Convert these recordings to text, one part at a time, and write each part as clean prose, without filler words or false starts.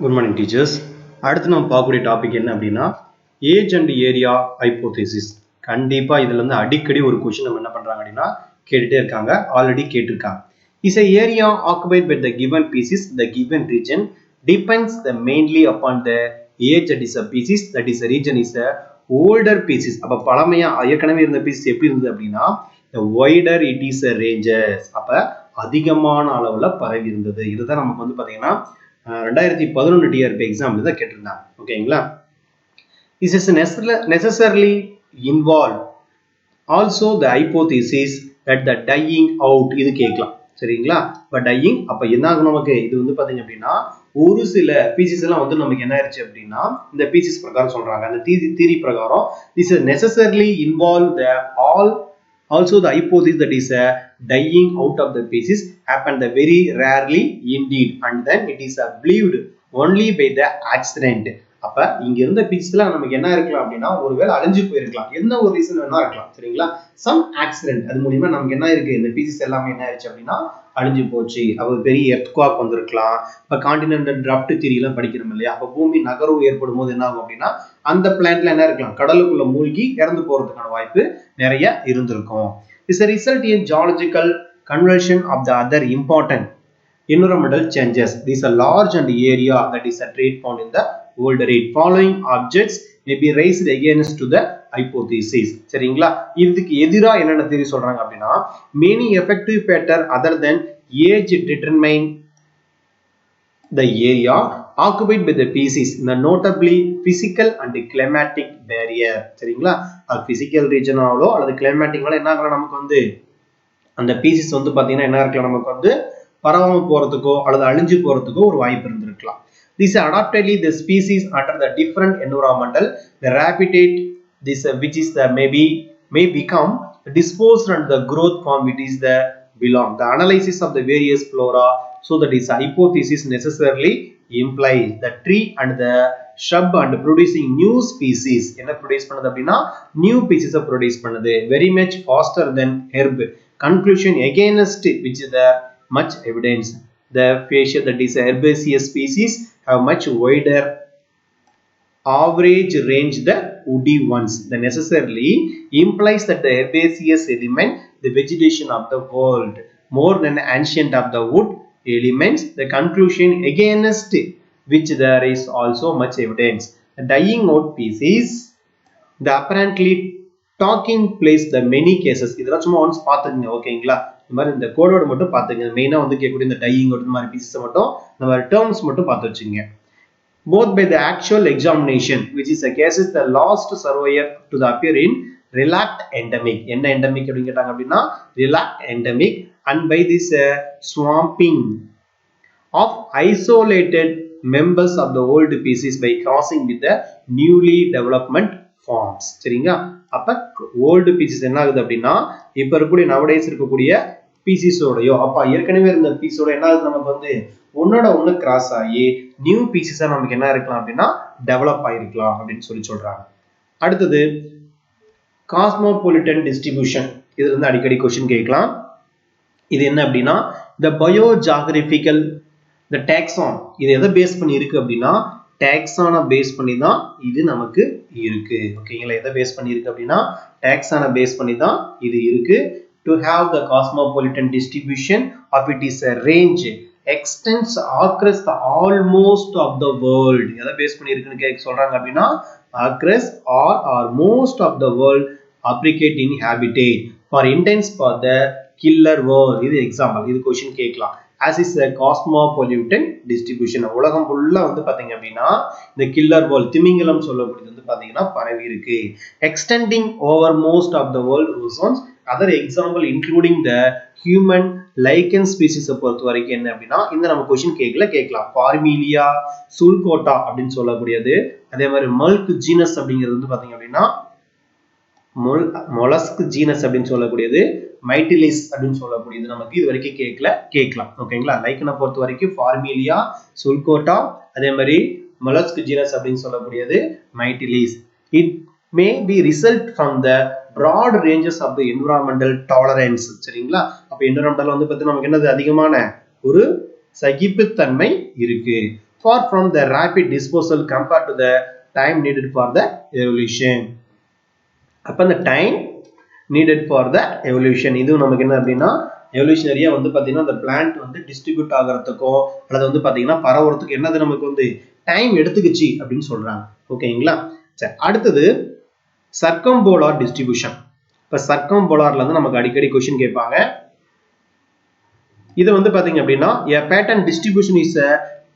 Good morning teachers. அடுத்து நம்ம பார்க்கக்கூடிய டாபிக் என்ன அப்படின்னா ஏஜ் அண்ட் ஏரியா ஹைப்போதேசிஸ். கண்டிப்பா இதுல இருந்து அடிக்கடி ஒரு கொஸ்டின் நம்ம என்ன பண்றாங்க அப்படின்னா கேட்டுட்டே இருக்காங்க, ஆல்ரெடி கேட்டிருக்காங்க. Is a area occupied by the given species, the given region depends the mainly upon the age that is a species, that is a region is a older species. அப்ப பழமையா ஏற்கனவே இருந்த species எப்படி இருந்தது அப்படின்னா the wider it is a ranges, அப்ப அதிகமான அளவுல பரவி இருந்தது. இதுதான் நமக்கு வந்து பாத்தீங்கன்னா 2011 டிஆர்பி எக்ஸாம்ல தான் கேட்டிருந்தாங்க. ஓகேங்களா? This is necessarily involved also the hypothesis that the dying out இது கேட்கலாம். சரிங்களா? இப்ப dying அப்ப என்ன ஆகும் நமக்கு? இது வந்து பாத்தீங்க அப்படின்னா ஒரு சில பீசிஸ் எல்லாம் வந்து நமக்கு என்ன ஆயிடுச்சு அப்படின்னா இந்த பீசிஸ் பிரகாரம் சொல்றாங்க. அந்த தியரி பிரகாரம் this is necessarily involved the also the hypothesis that is dying out of the species happen the very rarely indeed and then it is believed only by the accident. அப்ப இங்க இருந்த பீஸ்ல நமக்கு என்ன இருக்கலாம் அப்படின்னா ஒருவேளை அழிஞ்சு போயிருக்கலாம், என்ன ஒரு ரீசன் வேணா இருக்கலாம். சரிங்களா? சம் ஆக்சிடென்ட் அது மூலமா நமக்கு என்ன இருக்கு, இந்த பீசஸ் எல்லாமே என்ன ஆயிடுச்சு அப்படின்னா அழிஞ்சு போச்சு. அப்ப பெரிய எர்த்குவாக் வந்திருக்கலாம். இப்ப கான்டினென்டல் டிராஃப்ட் தியரி எல்லாம் படிக்கிறோம் இல்லையா, அப்ப பூமி நகர்வு ஏற்படும் போது என்ன ஆகும் அப்படின்னா அந்த பிளான்ட்ல என்ன இருக்கலாம், கடலுக்குள்ள மூழ்கி இறந்து போறதுக்கான வாய்ப்பு நிறைய இருந்திருக்கும். Is a result in geological conversion of the other important environmental changes. This is a large and area that is a trait found in the older age. Following objects may be raised against to the hypothesis. சரிங்களா? இதுக்கு எதிரா என்னென்ன theory சொல்றாங்க அப்படின்னா many effective factor other than age determine the area occupied by the species, notably physical and climatic barrier. சரிங்களா? physical region ஆவலோ அல்லது climaticனால என்ன ஆகலாம், நமக்கு வந்து அந்த species வந்து பாத்தீங்கன்னா என்ன இருக்கலாம், நமக்கு வந்து பரவாம போறதுக்கோ அல்லது அழிஞ்சு போறதுக்கோ ஒரு வாய்ப்பு இருந்திருக்கலாம். This adaptedly the species under the different environmental the habitat this which is the may become disposed and the growth form it is the belong. The analysis of the various flora so that is hypothesis necessarily implies the tree and the shrub and producing new species. என்ன produce பண்ணுது அப்படின்னா new species produce பண்ணுது very much faster than herb. Conclusion against which is the much evidence. The facial that is herbaceous species have much wider average range than woody ones. The necessarily implies that the herbaceous element the vegetation of the world more than ancient of the wood elements. The conclusion against which there is also much evidence. The dying out species the apparently talking place the many cases. இதெல்லாம் சும்மா once பார்த்துக்கங்க. ஓகேங்களா? இந்த மாதிரி இந்த கோடோட மட்டும் பார்த்துங்க. மெயினா வந்து கேட்கக்கூடிய இந்த டையிங் அவுட் இந்த மாதிரி பீசஸ் மட்டும் இந்த மாதிரி டேர்ம்ஸ் மட்டும் பார்த்து வச்சுங்க. Both by the actual examination which is a case is the last surveyor to the appear in relaxed endemic. என்ன endemic அப்படினு கேட்டாங்க அப்படின்னா relaxed endemic and by this swamping of isolated members of the old species by crossing with the newly development forms. சரிங்களா? அப்ப old species என்ன ஆகுது அப்படின்னா இப்ப இருக்கக்கூடிய nowadays இருக்கக்கூடிய species ஓடையோ அப்ப ஏற்கனவே இருந்த species ஓட என்ன ஆகுது, நமக்கு வந்து ஒன்னோட ஒன்னு கிராஸ் ஆகி நியூ பீசஸா நமக்கு என்ன இருக்கலாம் அப்படின்னா டெவலப் ஆயிருக்கலாம் அப்படின்னு சொல்றாங்க. அடுத்தது காஸ்மோபாலிட்டன் டிஸ்ட்ரிபியூஷன். இதுல இருந்து அடிக்கடி क्वेश्चन கேட்கலாம். இது என்ன அப்படின்னா the biogeographical the taxon இது எதை பேஸ் பண்ணி இருக்கு அப்படின்னா taxon பேஸ் பண்ணி தான் இது நமக்கு இருக்கு. ஓகேங்களா? எதை பேஸ் பண்ணி இருக்கு அப்படின்னா taxon பேஸ் பண்ணி தான் இது இருக்கு. To have the cosmopolitan distribution of it is a range extends across the almost of the world. எதை பேஸ் பண்ணி இருக்குன்னு கேட்க சொல்றாங்க அப்படின்னா across or most of the world applicate in habitat for intents for the killer world. இது example, இது question கேட்கலாம். as is a cosmopolitan distribution. உலகம் ஃபுல்லா வந்து பாத்தீங்க அப்படின்னா இந்த கில்லர் வேர்ல்ட் திமிங்கலம் சொல்லக்கூடியது வந்து பாத்தீங்கன்னா பரவி இருக்கு. extending over most of the world zones. other example including the human lichen species பொறுத்த வரைக்கும் என்ன அப்படின்னா இந்த நம்ம क्वेश्चन கேட்கலாம். பார்மிலியா சுல்கோட்டா அப்படின்னு சொல்லக்கூடியது, அதே மாதிரி மல்க் ஜீனஸ் அப்படிங்கிறது வந்து பாத்தீங்க அப்படின்னா மொலஸ்க் ஜீனஸ் அப்படின்னு சொல்லக்கூடியது, மைட்டிலிஸ் அப்படின்னு சொல்லக்கூடியது நமக்கு இது வரைக்கும் கேட்கலாம். ஓகேங்களா? லைக்கனை பொறுத்த வரைக்கும் பார்மிலியா சுல்கோட்டா, அதே மாதிரி மொலஸ்க் ஜீனஸ் அப்படின்னு சொல்லக்கூடியது Mytilus. It may be result from the broad ranges of the environmental tolerance. சரிங்களா? அப்ப environmental வந்து பத்தி நமக்கு என்னது அதிகமான ஒரு சகிப்புத்தன்மை இருக்கு. far from the rapid dispersal compared to the time needed for the evolution. அப்ப அந்த time needed for the evolution இது நமக்கு என்ன அப்படின்னா எவல்யூஷனரியா வந்து பாத்தீங்கன்னா அந்த பிளான்ட் வந்து டிஸ்ட்ரிபியூட் ஆகிறதுக்கோ அல்லது வந்து பாத்தீங்கன்னா பரவறதுக்கு என்னது நமக்கு வந்து டைம் எடுத்துக்கிச்சு அப்படின்னு சொல்றாங்க. ஓகேங்களா? சரி, அடுத்தது சர்க்கம்போலார் டிஸ்ட்ரிபியூஷன். இப்ப சர்க்கம்போலார்ல இருந்து நமக்கு அடிக்கடி क्वेश्चन கேட்பாங்க. இது வந்து பாத்தீங்க அப்படின்னா a pattern distribution is a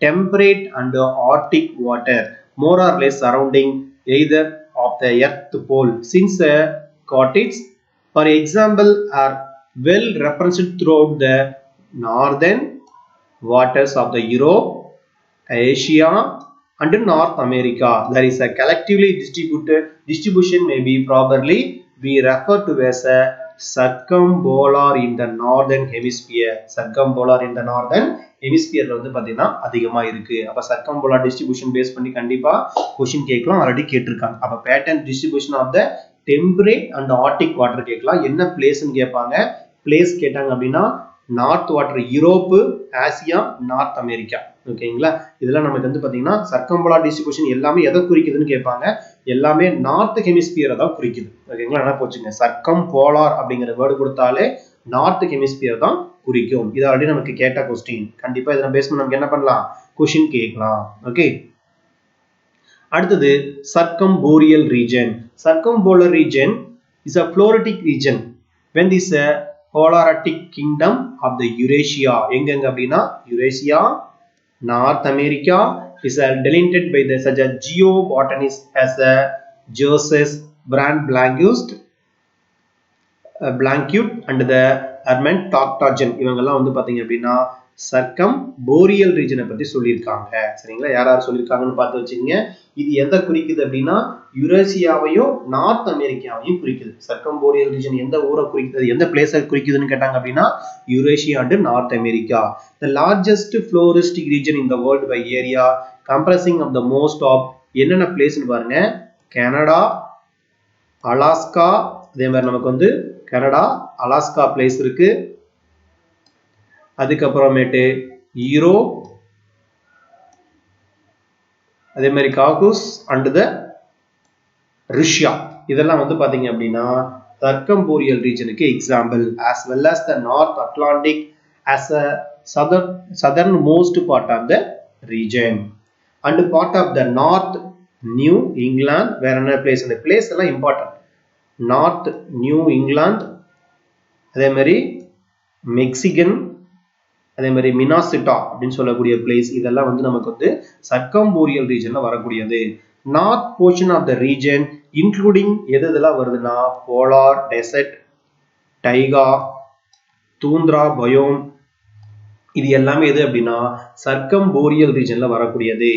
temperate and arctic water more or less surrounding either of the earth pole since continents for example are well represented throughout the northern waters of the Europe, Asia and North America. There is a collectively distributed distribution may be properly we refer to as a circumpolar in the northern hemisphere. Circumpolar in the northern hemisphere வந்து பாத்தீங்கன்னா அதிகமா இருக்கு. அப்ப circumpolar distribution base பண்ணி கண்டிப்பா question கேட்கலாம், already கேட்டிருக்காங்க. அப்ப pattern distribution of the temperate and arctic water கேட்கலாம். என்ன பிளேஸ்னு கேட்பாங்க. பிளேஸ் கேட்டாங்க அப்படின்னா north water Europe, Asia, north America. ஓகேங்களா? இதெல்லாம் நமக்கு வந்து பாத்தீங்கன்னா சர்க்கம்போலார் டிஸ்ட்ரிபியூஷன் எல்லாமே எதை குறிக்குதுன்னு கேட்பாங்க. எல்லாமே நார்த் ஹெமிஸ்பியரை தான் குறிக்குது. ஓகேங்களா? என்ன போச்சுங்க, சர்க்கம்போலார் அப்படிங்கிற வேர்டு கொடுத்தாலே நார்த் ஹெமிஸ்பியர் தான் குறிக்கும். இது ஆல்ரெடி நமக்கு கேட்ட கொஸ்டின். கண்டிப்பா இதனை பேஸ் பண்ணி நமக்கு என்ன பண்ணலாம், கொஸ்டின் கேட்கலாம். ஓகே, அடுத்தது circumboreal region. Circumpolar region is a floritic region when this Polaritic Kingdom of the Eurasia. எங்கெங்க அப்படின்னா Eurasia, north America is delineated by the such a geobotanist as a Joseph Brand Blanquet and the Armand Toctogen. இவங்கெல்லாம் வந்து பாத்தீங்க அப்படின்னா சர்க்கம்போரியல் ரீஜனை பத்தி சொல்லியிருக்காங்க. சரிங்களா? யார் யார் சொல்லியிருக்காங்கன்னு பார்த்து வச்சுக்கோங்க. இது எதை குறிக்குது அப்படின்னா யூரேசியாவையும் நார்த் அமெரிக்காவையும் குறிக்குது. சர்க்கம்போரியல் ரீஜன் எந்த ஊரை குறிக்குது, எந்த பிளேஸை குறிக்குதுன்னு கேட்டாங்க அப்படின்னா Eurasia and north America. The largest floristic region in the world by area comprising of the most of என்னென்ன பிளேஸ்னு பாருங்க. கனடா, அலாஸ்கா, அதே மாதிரி நமக்கு வந்து கனடா, அலாஸ்கா பிளேஸ் இருக்கு. அதுக்கப்புறமேட்டு யூரோப், அதே மாதிரி காகூஸ் அண்ட் த ரஷ்யா. இதெல்லாம் வந்து பாத்தீங்க அப்படின்னா சர்க்கம்போரியல் ரீஜனுக்கு example. as well as the North Atlantic as a southernmost part of the region and part of the North New England. வேற என்ன பிளேஸ், இந்த பிளேஸ் எல்லாம் இம்பார்ட்டன்ட். நார்த் நியூ இங்கிலாந்து, அதே மாதிரி மெக்சிகன், அதே மாதிரி மினாசிட்டா அப்படின்னு சொல்லக்கூடிய பிளேஸ். இதெல்லாம் வந்து நமக்கு வந்து சர்க்கம்போரியல் ரீஜன்ல வரக்கூடியது. North portion of the region including எது இதெல்லாம் வருதுன்னா polar desert, taiga, tundra biome. இது எல்லாமே எது அப்படின்னா சர்க்கம்போரியல் ரீஜன்ல வரக்கூடியது.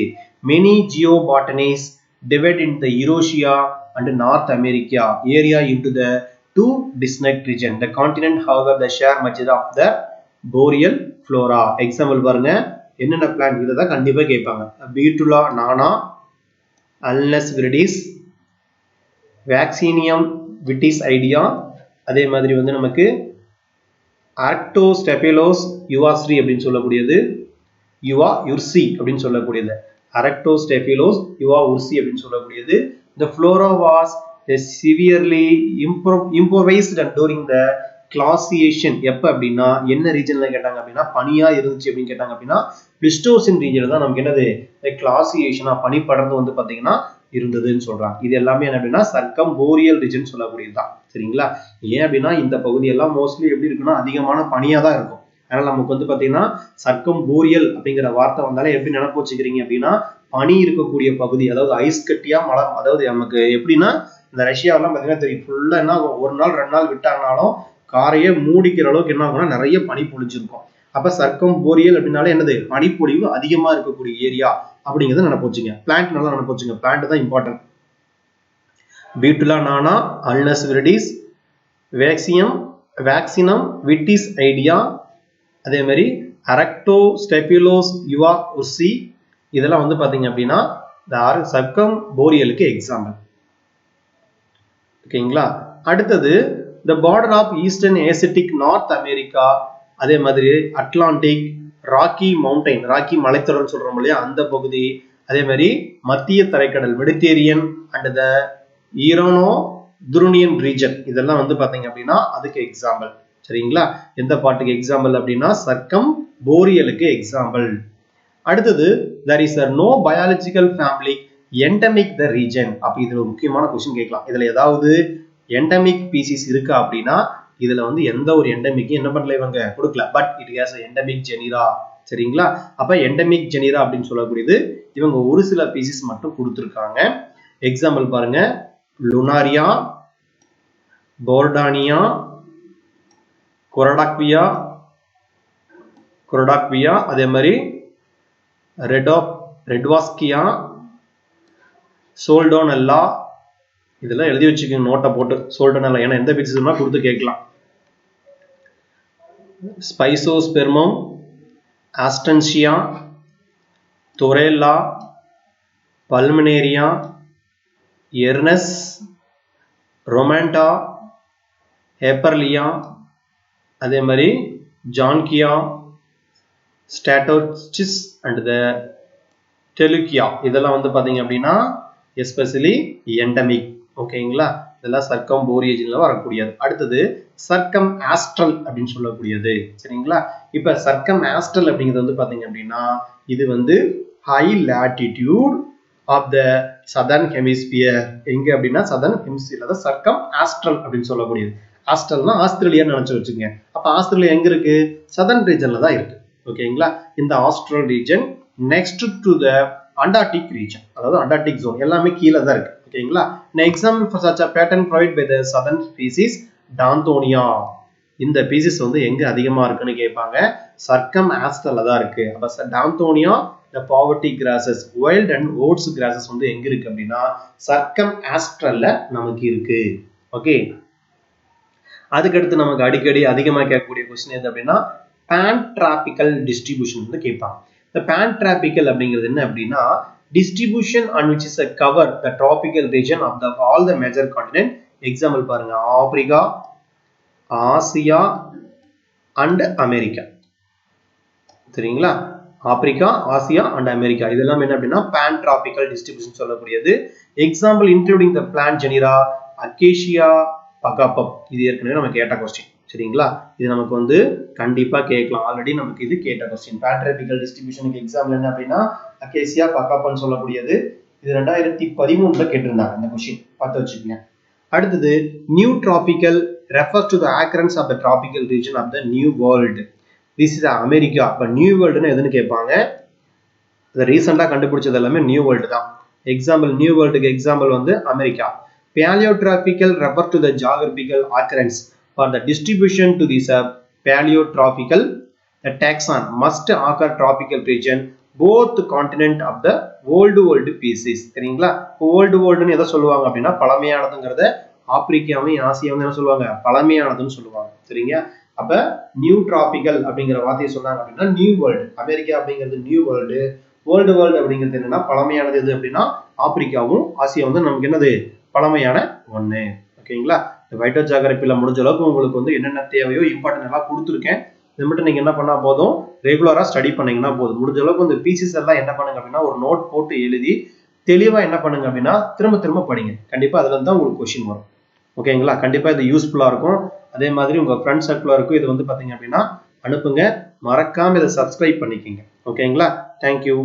Many geobotanists divide in the Eurasia and North America area into the two distinct region. The continent however the share much of the boreal flora. Example பாருங்க, என்னென்ன plant இதை தான் கண்டிப்பா கேட்பாங்க. பீட்டுலா நானா, அல்னஸ் விரிடிஸ், வேக்சீனியம் விட்டிஸ் ஐடியா, அதே மாதிரி வந்து நமக்கு அரக்டோஸ்டெபிலோஸ் யுவாஸ்ரி அப்படின்னு சொல்லக்கூடியது, யுவா யுர்சி அப்படின்னு சொல்லக்கூடியது, அரக்டோஸ்டெபிலோஸ் யுவா உர்சி அப்படின்னு சொல்லக்கூடியது. The flora was severely improvised during the glaciation. எப்ப அப்படின்னா என்ன ரீஜன்ல கேட்டாங்க அப்படின்னா பனியா இருந்துச்சு அப்படின்னு கேட்டாங்க அப்படின்னா பிளிஸ்டோசின் ரீஜன்ல தான் நமக்கு என்னது கிளாசியேஷனா பனி படர்ந்து வந்து பாத்தீங்கன்னா இருந்ததுன்னு சொல்றாங்க. இது எல்லாமே என்ன அப்படின்னா சர்க்கம்போரியல் ரீஜன் சொல்லக்கூடியதுதான். சரிங்களா? ஏன் அப்படின்னா இந்த பகுதி எல்லாம் மோஸ்ட்லி எப்படி இருக்குன்னா அதிகமான பனியா தான் இருக்கும். அதனால நமக்கு வந்து பாத்தீங்கன்னா சர்க்கம்போரியல் அப்படிங்கிற வார்த்தை வந்தாலே எப்படி நினைப்பு வச்சுக்கிறீங்க அப்படின்னா பனி இருக்கக்கூடிய பகுதி, அதாவது ஐஸ் கட்டியா மழை. அதாவது நமக்கு எப்படின்னா இந்த ரஷ்யாவெல்லாம் பாத்தீங்கன்னா தெரியும், ஃபுல்லா என்ன ஒரு நாள் 2 நாள் விட்டாங்கனாலும் காரையே மூடிக்கிற அளவுக்கு என்ன ஆகும்னா நிறைய பனி பொழிஞ்சிருக்கும். அப்ப சர்க்கம்போரியல் அப்படின்னாலே என்னது பனிப்பொழிவு அதிகமா இருக்கக்கூடிய ஏரியா அப்படிங்கிறத நினைப்பு வச்சுங்க. பிளான்ட் நல்லா நினைப்பு வச்சுங்க, பிளான்ட் தான் இம்பார்ட்டன்ட். பீட்டுலா நானா, அல்னஸ் விரிடிஸ், வேக்சினம் விட்டிஸ் ஐடியா, அதே மாதிரி அரக்டோஸ்டெபிலோஸ் யுவா உர்சி. இதெல்லாம் வந்து பாத்தீங்க அப்படின்னா சர்க்கம்போரியலுக்கு எக்ஸாம்பிள். ஓகேங்களா? அடுத்தது the border of eastern Asiatic North America, அதே மாதிரி அட்லாண்டிக், ராக்கி மவுண்டைன், ராக்கி மலைத்தொடர் சொல்றோம் இல்லையா அந்த பகுதி, அதே மாதிரி மத்திய தரைக்கடல் மெடிட்டேரியன் அண்ட் த ஈரானோ துருனியன் ரீஜன், இதெல்லாம் வந்து பாத்தீங்க அப்படின்னா அதுக்கு எக்ஸாம்பிள். சரிங்களா? எந்த பாட்டுக்கு எக்ஸாம்பிள் அப்படின்னா சர்க்கம் போரியலுக்கு எக்ஸாம்பிள். அடுத்தது there is a no biological family endemic the region. அப்ப இதுல ஒரு முக்கியமான क्वेश्चन கேட்கலாம். இதுல ஏதாவது endemic species இருக்கா அப்படின்னா இதுல வந்து எந்த ஒரு endemic என்ன பண்ணல இவங்க கொடுக்கல. But it has a endemic genera. சரிங்களா? அப்ப endemic genera அப்படின்னு சொல்லக்கூடியது இவங்க ஒரு சில species மட்டும் கொடுத்திருக்காங்க. எக்ஸாம்பிள் பாருங்க, லுனாரியா, போர்டானியா, கொரடாக்வியா, அதே மாதிரி ரெட்வாஸ்கியா, சோல்டோனெல்லா, இதெல்லாம் எழுதி வச்சுக்கோங்க நோட்டை போட்டு. சோல்டோனெல்லா ஏன்னா எந்த பிக்சர்னா கொடுத்து கேட்கலாம். ஸ்பைசோஸ்பெர்மம், ஆஸ்டன்சியா, தொரேல்லா, பல்மனேரியா, எர்னஸ், ரொமாண்டா, ஹேப்பர்லியா, அதே மாதிரி ஜான்கியா, ஸ்டாட்டோசிஸ் அண்ட் த டெலுக்கியா, இதெல்லாம் வந்து பாத்தீங்க அப்படின்னா எஸ்பெஷலி எண்டமிக். ஓகேங்களா? இதெல்லாம் சர்க்கம் போரியேஜன்ல வரக்கூடியது. அடுத்தது சர்க்கம் ஆஸ்ட்ரல் அப்படின்னு சொல்லக்கூடியது. சரிங்களா? இப்ப சர்க்கம் ஆஸ்ட்ரல் அப்படிங்கிறது வந்து பாத்தீங்க அப்படின்னா இது வந்து high latitude of the southern hemisphere. எங்க அப்படின்னா சதர்ன் ஹெமிஸ்பியர், அதாவது சர்க்கம் ஆஸ்ட்ரல் அப்படின்னு சொல்லக்கூடியது. ஆஸ்ட்ரல்னா ஆஸ்திரேலியா நினைச்சு வச்சுக்கோங்க. அப்ப ஆஸ்திரேலியா எங்க இருக்கு? சதர்ன் ரீஜன்ல தான் இருக்கு. ஓகேங்களா? இந்த astral region next to the Antarctic region, அதாவது அண்டார்டிக் ஜோன் எல்லாமே கீழே தான் இருக்கு. ஓகேங்களா? Example for such a pattern provided by the southern species டான்தோனியா. இந்த பீசிஸ் வந்து எங்க அதிகமா இருக்குன்னு கேட்பாங்க. சர்க்கம் ஆஸ்ட்ரல்ல தான் இருக்கு. அப்ப டான்தோனியா, the poverty grasses, wild and oats grasses வந்து எங்க இருக்கு அப்படின்னா சர்க்கம் ஆஸ்ட்ரல்ல நமக்கு இருக்கு. ஓகே, அதுக்கடுத்து நமக்கு அடிக்கடி அதிகமா கேட்கக்கூடிய क्वेश्चन எது அப்படின்னா pan-tropical distribution வந்து கேட்பாங்க. இந்த pan-tropical அப்படிங்கிறது என்ன அப்படின்னா distribution on which is a cover the tropical region of the all the major continent. Example பாருங்க, ஆப்பிரிக்கா, ஆசியா அண்ட் அமெரிக்கா. சரிங்களா? ஆப்பிரிக்கா, ஆசியா அண்ட் அமெரிக்கா இதெல்லாம் என்ன அப்படின்னா pan-tropical distribution சொல்லக்கூடியது. Example including the plant genera acacia பகாபப். இது ஏற்கனவே நம்ம கேட்ட क्वेश्चन. சரிங்களா? இது நமக்கு வந்து கண்டிப்பா கேட்கலாம். ஆல்ரெடி நமக்கு இது கேட்ட क्वेश्चन. pan-tropical distributionக்கு எக்ஸாம்பிள் என்ன அப்படின்னா அக்கேசியா பகாபப்னு சொல்லக்கூடியது. இது 2013ல கேட்டிருந்தாங்க இந்த क्वेश्चन. பார்த்து வச்சுக்கங்க. அடுத்தது new tropical refers to the occurrence of the tropical region of the new world. This is America. அப்ப நியூ வேர்ல்டுன்னு எதுன்னு கேட்பாங்க. இத ரீசன்ட்டா கண்டுபிடிச்சது எல்லாமே நியூ வேர்ல்டு தான். எக்ஸாம்பிள் நியூ வேர்ல்டுக்கு எக்ஸாம்பிள் வந்து America. Paleotropical refer to the geographical occurrence for the distribution to this paleotropical. The taxon must occur tropical region both continent of the old world species. சரிங்களா? old worldனு எதை சொல்லுவாங்க அப்படின்னா பழமையானதுங்கிறத ஆப்பிரிக்காவையும் ஆசியாவையும் என்ன சொல்லுவாங்க? பழமையானதுன்னு சொல்லுவாங்க. சரிங்க? அப்ப நியூ டிராபிக்கல் அப்படிங்கிற வார்த்தையை சொன்னாங்க அப்படின்னா நியூ வேர்ல்டு. அமெரிக்கா அப்படிங்கிறது நியூ வேர்ல்டு. ஓல்டு வேர்ல்டு அப்படிங்கிறது என்னன்னா பழமையானது எது அப்படின்னா ஆப்பிரிக்காவும் ஆசியா வந்து நமக்கு என்னது? பழமையான ஒண்ணு. ஓகேங்களா? இந்த வைட்டோ ஜியோகிராஃபில முடிஞ்ச அளவுக்கு உங்களுக்கு வந்து என்னென்ன தேவையோ இம்பார்ட்டன்ட் எல்லாம் கொடுத்துருக்கேன். இது மட்டும் நீங்க என்ன பண்ணா போதும், ரெகுலரா ஸ்டடி பண்ணீங்கன்னா போதும். முடிஞ்ச அளவுக்கு இந்த பீசஸ் எல்லாம் என்ன பண்ணுங்க அப்படின்னா ஒரு நோட் போட்டு எழுதி தெளிவா என்ன பண்ணுங்க அப்படின்னா திரும்ப திரும்ப படிங்க. கண்டிப்பா அதுல இருந்து தான் உங்களுக்கு क्वेश्चन வரும். ஓகேங்களா? கண்டிப்பா இது யூஸ்ஃபுல்லா இருக்கும். அதே மாதிரி உங்க ஃப்ரெண்ட்ஸ் சர்க்கிளாருக்கும் இது வந்து பாத்தீங்க அப்படின்னா அனுப்புங்க. மறக்காம இதை சப்ஸ்கிரைப் பண்ணிக்கங்க. ஓகேங்களா? தேங்க்யூ.